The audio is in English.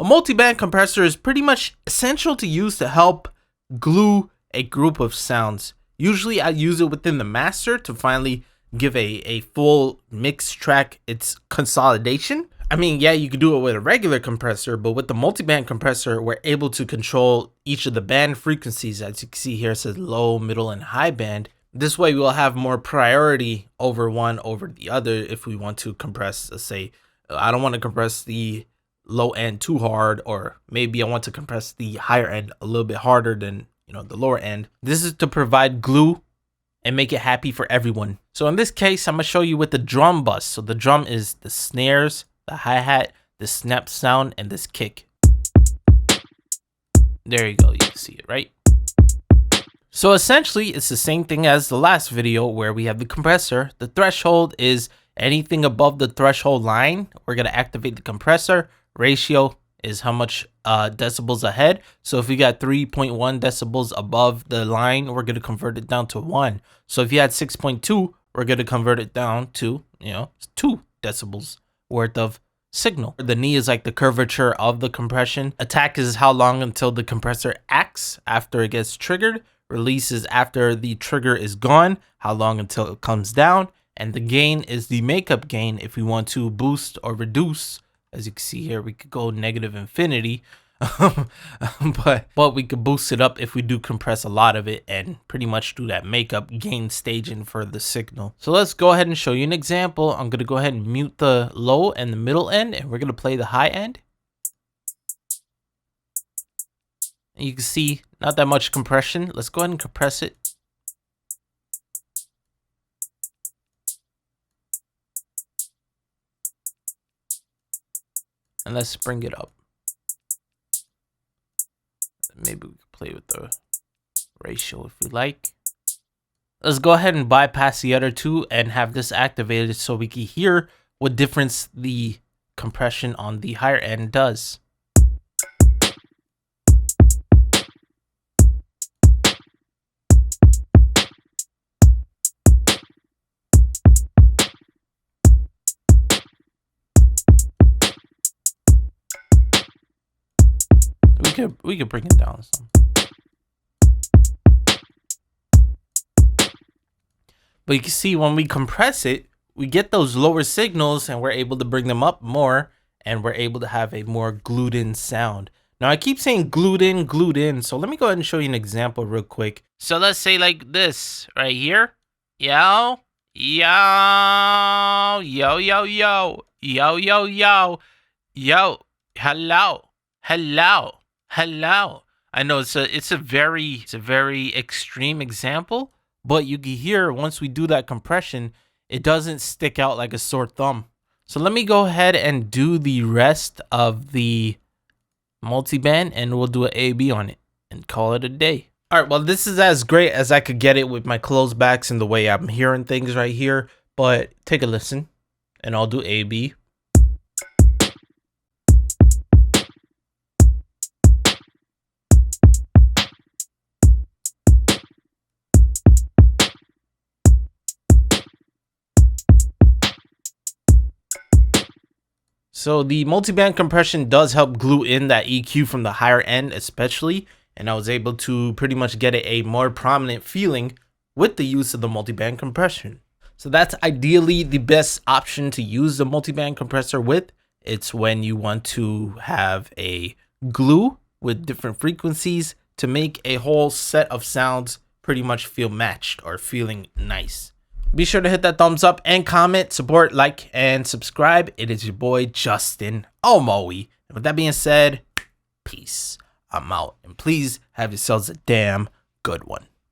A multi-band compressor is pretty much essential to use to help glue a group of sounds. Usually I use it within the master to finally give a full mix track its consolidation. I mean, yeah, you could do it with a regular compressor, but with the multi-band compressor, we're able to control each of the band frequencies. As you can see here, it says low, middle, and high band. This way we'll have more priority over one over the other if we want to compress. Let's say I don't want to compress the low end too hard, or maybe I want to compress the higher end a little bit harder than the lower end. This is to provide glue and make it happy for everyone. So in this case, I'm gonna show you with the drum bus. So the drum is the snares, the hi-hat, the snap sound, and this kick. There you go, you can see it, right? So essentially, it's the same thing as the last video where we have the compressor. The threshold is anything above the threshold line. We're gonna activate the compressor. Ratio is how much decibels ahead. So if you got 3.1 decibels above the line, we're going to convert it down to 1. So if you had 6.2, we're going to convert it down to 2 decibels worth of signal. The knee is like the curvature of the compression. Attack is how long until the compressor acts after it gets triggered. Release is after the trigger is gone, how long until it comes down. And the gain is the makeup gain if we want to boost or reduce. As you can see here, we could go negative infinity, but we could boost it up if we do compress a lot of it and pretty much do that makeup gain staging for the signal. So let's go ahead and show you an example. I'm going to go ahead and mute the low and the middle end, and we're going to play the high end. And you can see not that much compression. Let's go ahead and compress it. And let's bring it up. Maybe we could play with the ratio if we like. Let's go ahead and bypass the other two and have this activated so we can hear what difference the compression on the higher end does. We could bring it down some. But you can see when we compress it, we get those lower signals and we're able to bring them up more, and we're able to have a more glued in sound. Now I keep saying glued in. So let me go ahead and show you an example real quick. So let's say like this right here. Yo, yo, yo, yo, yo, yo, yo, yo, yo, hello, hello. Hello. I know it's a very extreme example, but you can hear once we do that compression, it doesn't stick out like a sore thumb. So let me go ahead and do the rest of the multi-band, and we'll do an A/B on it and call it a day. All right, well, this is as great as I could get it with my closed backs and the way I'm hearing things right here, but take a listen and I'll do A/B. So the multi-band compression does help glue in that EQ from the higher end especially, and I was able to pretty much get a more prominent feeling with the use of the multi-band compression. So that's ideally the best option to use the multi-band compressor with. It's when you want to have a glue with different frequencies to make a whole set of sounds pretty much feel matched or feeling nice. Be sure to hit that thumbs up and comment, support, like, and subscribe. It is your boy, Justin Omoi. And with that being said, peace. I'm out. And please have yourselves a damn good one.